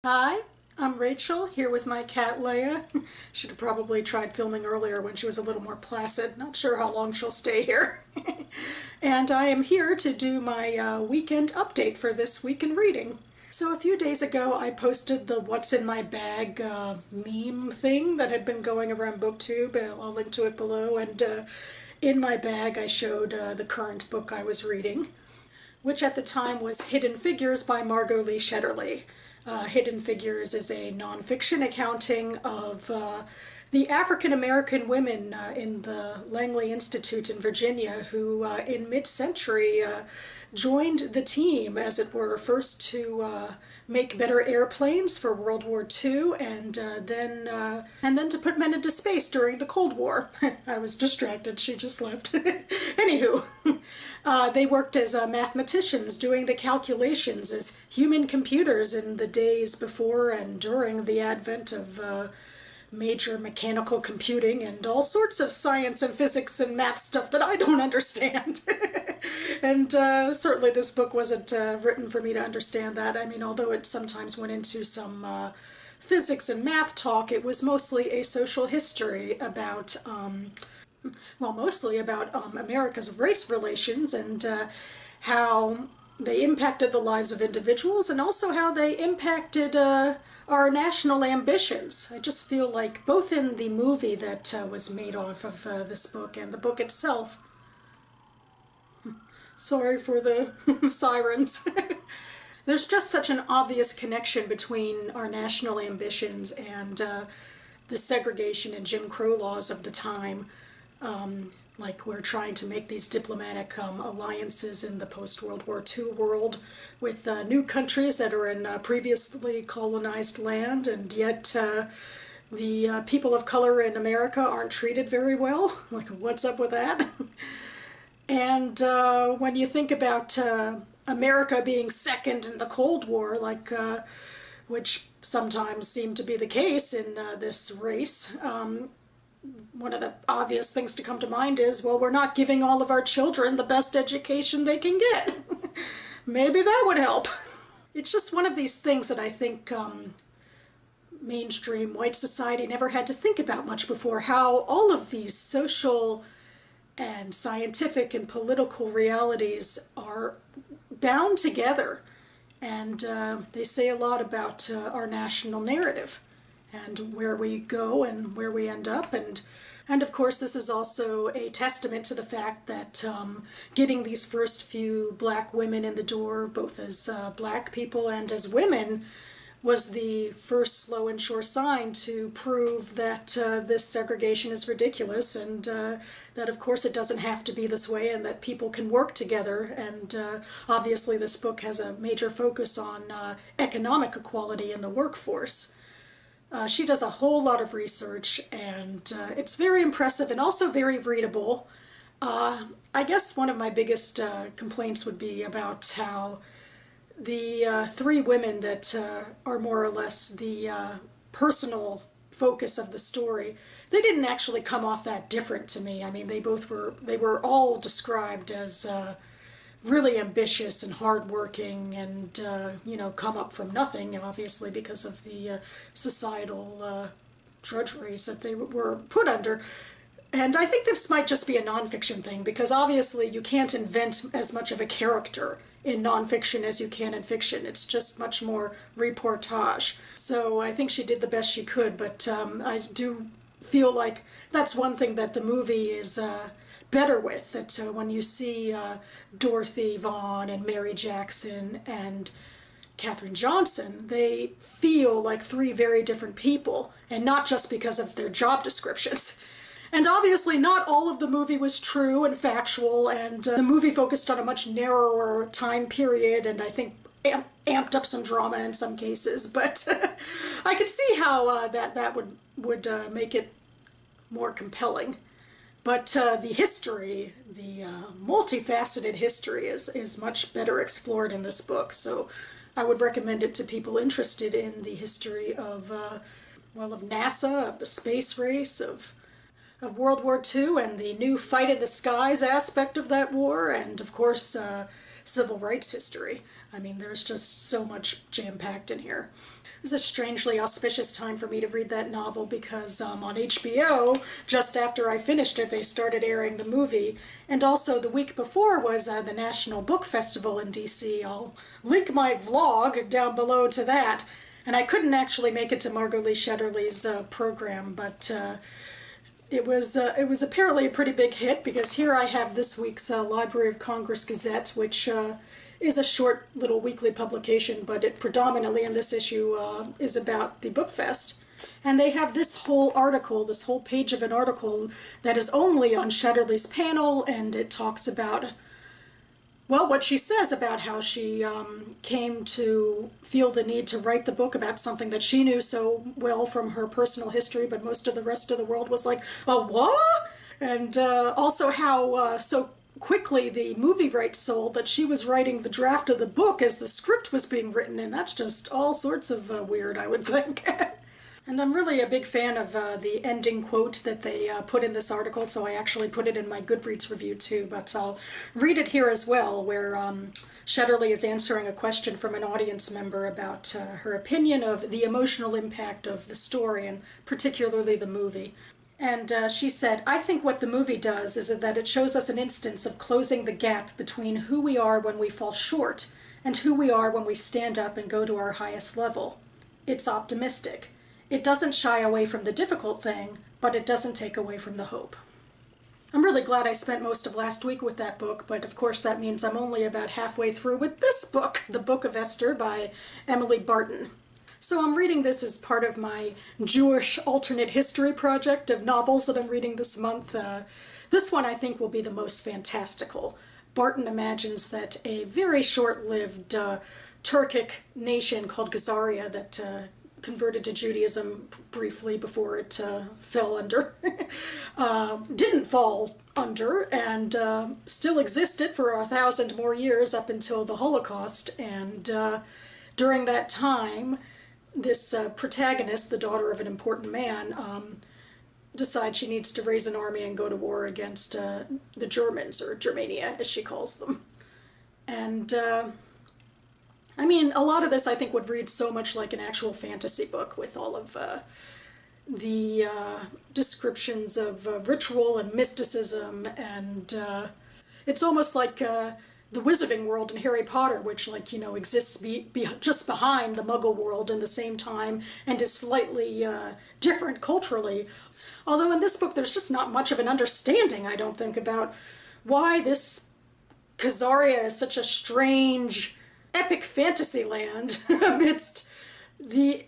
Hi, I'm Rachel, here with my cat Leia. Should have probably tried filming earlier when she was a little more placid. Not sure how long she'll stay here. And I am here to do my weekend update for this week in reading. So a few days ago I posted the What's in My Bag meme thing that had been going around BookTube. I'll link to it below. And in my bag I showed the current book I was reading, which at the time was Hidden Figures by Margot Shetterly. Hidden Figures is a nonfiction accounting of the African-American women in the Langley Institute in Virginia who in mid-century joined the team, as it were, first to make better airplanes for World War II and then to put men into space during the Cold War. I was distracted, she just left. Anywho, they worked as mathematicians doing the calculations as human computers in the days before and during the advent of major mechanical computing and all sorts of science and physics and math stuff that I don't understand. And certainly this book wasn't written for me to understand that. I mean, although it sometimes went into some physics and math talk, it was mostly a social history about, mostly about America's race relations and how they impacted the lives of individuals and also how they impacted our national ambitions. I just feel like both in the movie that was made off of this book and the book itself. Sorry for the sirens. There's just such an obvious connection between our national ambitions and the segregation and Jim Crow laws of the time. Like we're trying to make these diplomatic alliances in the post-World War II world with new countries that are in previously colonized land, and yet the people of color in America aren't treated very well. Like, what's up with that? And when you think about America being second in the Cold War, like which sometimes seemed to be the case in this race, one of the obvious things to come to mind is, well, we're not giving all of our children the best education they can get. Maybe that would help. It's just one of these things that I think mainstream white society never had to think about much before, how all of these social and scientific and political realities are bound together. And they say a lot about our national narrative and where we go and where we end up. And of course, this is also a testament to the fact that getting these first few black women in the door, both as black people and as women, was the first slow and sure sign to prove that this segregation is ridiculous, and that of course it doesn't have to be this way, and that people can work together. And obviously this book has a major focus on economic equality in the workforce. She does a whole lot of research, and it's very impressive and also very readable. I guess one of my biggest complaints would be about how the three women that are more or less the personal focus of the story, they didn't actually come off that different to me. I mean, they were all described as really ambitious and hardworking and, you know, come up from nothing, obviously, because of the societal drudgeries that they were put under. And I think this might just be a nonfiction thing, because obviously you can't invent as much of a character in nonfiction as you can in fiction. It's just much more reportage. So I think she did the best she could, but I do feel like that's one thing that the movie is better with, that when you see Dorothy Vaughan and Mary Jackson and Katherine Johnson, they feel like three very different people, and not just because of their job descriptions. And obviously not all of the movie was true and factual, and the movie focused on a much narrower time period, and I think amped up some drama in some cases, but I could see how that would make it more compelling. But the history, the multifaceted history is much better explored in this book, so I would recommend it to people interested in the history of, well, of NASA, of the space race, of World War II and the new fight in the skies aspect of that war, and of course civil rights history. I mean, there's just so much jam-packed in here. It was a strangely auspicious time for me to read that novel because on HBO, just after I finished it, they started airing the movie. And also the week before was the National Book Festival in DC. I'll link my vlog down below to that. And I couldn't actually make it to Margot Shetterly's program, but it was apparently a pretty big hit because here I have this week's Library of Congress Gazette, which is a short little weekly publication, but it predominantly in this issue is about the Book Fest. And they have this whole article, this whole page of an article that is only on Shetterly's panel, and it talks about, well, what she says about how she came to feel the need to write the book about something that she knew so well from her personal history, but most of the rest of the world was like, oh, what? And also how so quickly the movie rights sold that she was writing the draft of the book as the script was being written, and that's just all sorts of weird, I would think. And I'm really a big fan of the ending quote that they put in this article, so I actually put it in my Goodreads review too, but I'll read it here as well, where Shetterly is answering a question from an audience member about her opinion of the emotional impact of the story, and particularly the movie. And she said, I think what the movie does is that it shows us an instance of closing the gap between who we are when we fall short and who we are when we stand up and go to our highest level. It's optimistic. It doesn't shy away from the difficult thing, but it doesn't take away from the hope. I'm really glad I spent most of last week with that book, but of course that means I'm only about halfway through with this book, The Book of Esther by Emily Barton. So I'm reading this as part of my Jewish alternate history project of novels that I'm reading this month. This one I think will be the most fantastical. Barton imagines that a very short-lived Turkic nation called Khazaria that converted to Judaism briefly before it fell under, didn't fall under, and still existed for 1,000 more years up until the Holocaust. And during that time, this protagonist, the daughter of an important man, decides she needs to raise an army and go to war against the Germans, or Germania, as she calls them. And, I mean, a lot of this I think would read so much like an actual fantasy book with all of the descriptions of ritual and mysticism, and it's almost like the wizarding world in Harry Potter, which, like, you know, exists just behind the Muggle world in the same time and is slightly different culturally. Although in this book there's just not much of an understanding, I don't think, about why this Khazaria is such a strange, epic fantasy land amidst the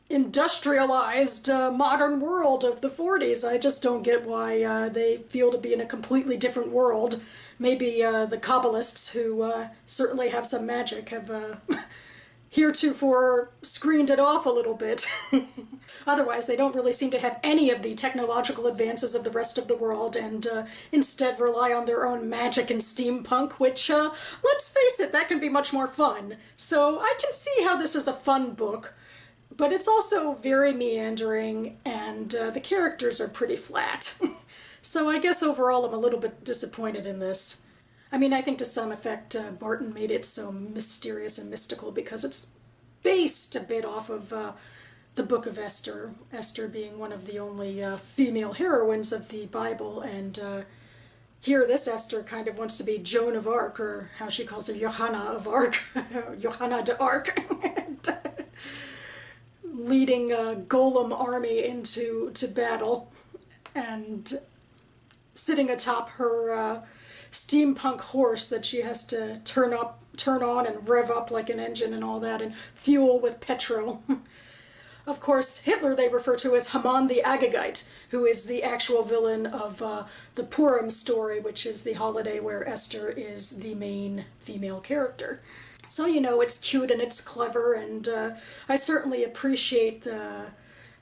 industrialized modern world of the 40s. I just don't get why they feel to be in a completely different world. Maybe the Kabbalists, who certainly have some magic, have heretofore screened it off a little bit. Otherwise, they don't really seem to have any of the technological advances of the rest of the world, and instead rely on their own magic and steampunk, which, let's face it, that can be much more fun. So I can see how this is a fun book, but it's also very meandering, and the characters are pretty flat. So I guess overall I'm a little bit disappointed in this. I mean, I think to some effect Barton made it so mysterious and mystical because it's based a bit off of the Book of Esther, Esther being one of the only female heroines of the Bible, and here this Esther kind of wants to be Joan of Arc, or how she calls her, Johanna of Arc, Johanna de Arc, and, leading a golem army into battle, and sitting atop her steampunk horse that she has to turn on and rev up like an engine and all that, and fuel with petrol. Of course, Hitler they refer to as Haman the Agagite, who is the actual villain of the Purim story, which is the holiday where Esther is the main female character. So, you know, it's cute and it's clever, and I certainly appreciate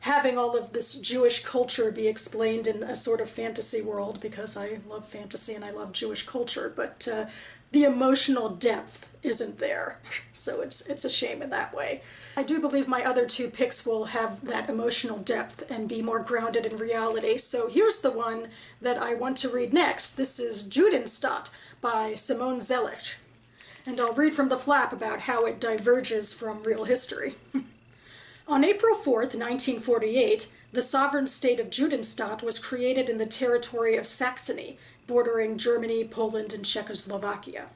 having all of this Jewish culture be explained in a sort of fantasy world, because I love fantasy and I love Jewish culture, but the emotional depth isn't there. So it's a shame in that way. I do believe my other two picks will have that emotional depth and be more grounded in reality. So here's the one that I want to read next. This is Judenstaat by Simone Zelitch. And I'll read from the flap about how it diverges from real history. On April 4th, 1948, the sovereign state of Judenstaat was created in the territory of Saxony, bordering Germany, Poland, and Czechoslovakia.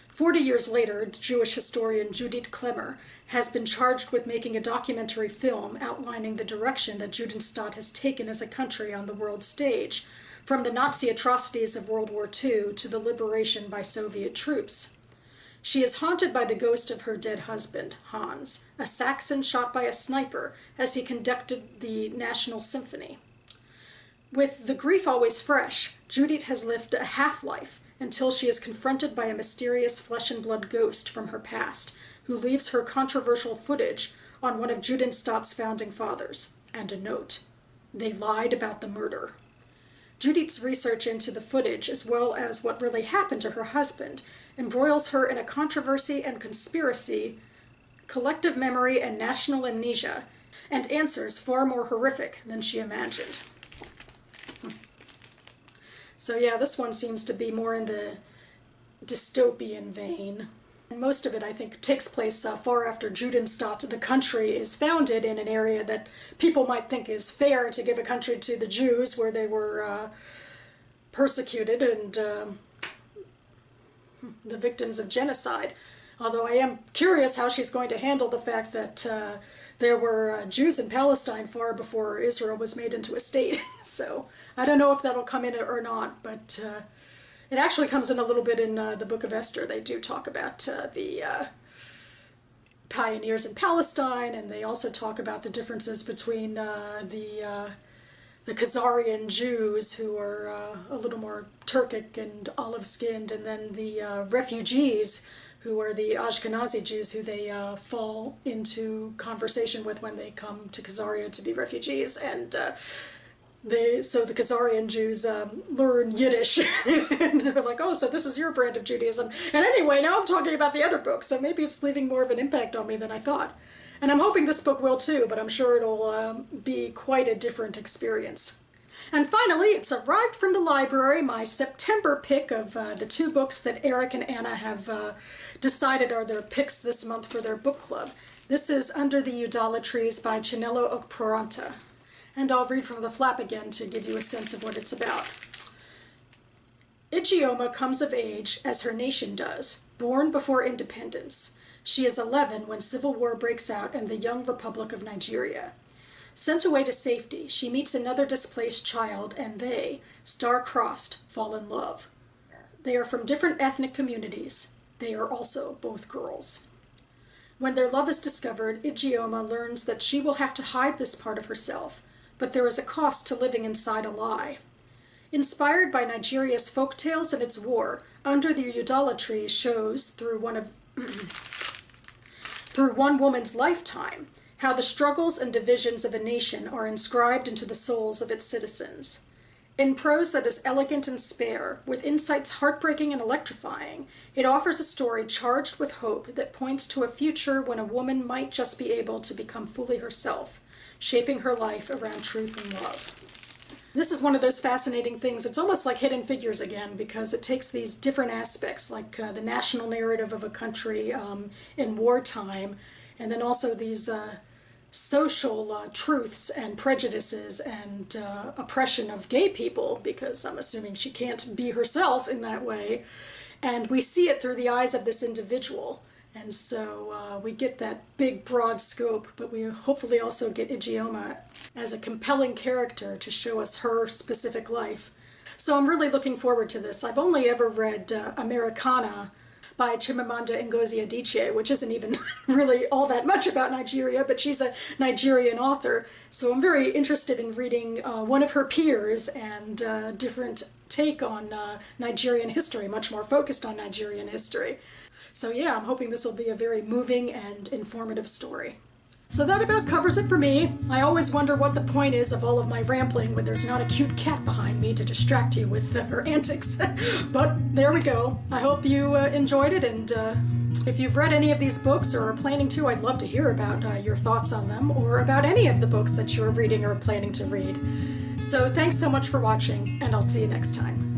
40 years later, Jewish historian Judith Klemmer has been charged with making a documentary film outlining the direction that Judenstaat has taken as a country on the world stage, from the Nazi atrocities of World War II to the liberation by Soviet troops. She is haunted by the ghost of her dead husband, Hans, a Saxon shot by a sniper as he conducted the National Symphony. With the grief always fresh, Judith has lived a half-life until she is confronted by a mysterious flesh-and-blood ghost from her past, who leaves her controversial footage on one of Judenstaat's founding fathers, and a note. They lied about the murder. Judith's research into the footage, as well as what really happened to her husband, embroils her in a controversy and conspiracy, collective memory and national amnesia, and answers far more horrific than she imagined. So yeah, this one seems to be more in the dystopian vein. And most of it, I think, takes place far after Judenstaat, the country, is founded in an area that people might think is fair to give a country to the Jews, where they were persecuted and the victims of genocide. Although I am curious how she's going to handle the fact that there were Jews in Palestine far before Israel was made into a state. So I don't know if that'll come in or not, but it actually comes in a little bit in the Book of Esther. They do talk about the pioneers in Palestine, and they also talk about the differences between the Khazarian Jews, who are a little more Turkic and olive-skinned, and then the refugees, who are the Ashkenazi Jews, who they fall into conversation with when they come to Khazaria to be refugees. And so the Khazarian Jews learn Yiddish, and they're like, oh, so this is your brand of Judaism. And anyway, now I'm talking about the other book, so maybe it's leaving more of an impact on me than I thought. And I'm hoping this book will too, but I'm sure it'll be quite a different experience. And finally, it's arrived from the library, my September pick of the 2 books that Eric and Anna have decided are their picks this month for their book club. This is Under the UDALA Trees by Chinelo Okparanta. And I'll read from the flap again to give you a sense of what it's about. Ijeoma comes of age as her nation does, born before independence. She is 11 when civil war breaks out in the young Republic of Nigeria. Sent away to safety, she meets another displaced child, and they, star-crossed, fall in love. They are from different ethnic communities. They are also both girls. When their love is discovered, Ijeoma learns that she will have to hide this part of herself, but there is a cost to living inside a lie. Inspired by Nigeria's folk tales and its war, Under the UDALA Trees shows, through one woman's lifetime, how the struggles and divisions of a nation are inscribed into the souls of its citizens. In prose that is elegant and spare, with insights heartbreaking and electrifying, it offers a story charged with hope that points to a future when a woman might just be able to become fully herself, shaping her life around truth and love. This is one of those fascinating things. It's almost like Hidden Figures again, because it takes these different aspects, like the national narrative of a country in wartime, and then also these social truths and prejudices and oppression of gay people, because I'm assuming she can't be herself in that way. And we see it through the eyes of this individual. And so we get that big, broad scope, but we hopefully also get Ijeoma as a compelling character to show us her specific life. So I'm really looking forward to this. I've only ever read Americana by Chimamanda Ngozi Adichie, which isn't even really all that much about Nigeria, but she's a Nigerian author. So I'm very interested in reading one of her peers and a different take on Nigerian history, much more focused on Nigerian history. So yeah, I'm hoping this will be a very moving and informative story. So that about covers it for me. I always wonder what the point is of all of my rambling when there's not a cute cat behind me to distract you with her antics. But there we go. I hope you enjoyed it, and if you've read any of these books or are planning to, I'd love to hear about your thoughts on them, or about any of the books that you're reading or planning to read. So thanks so much for watching, and I'll see you next time.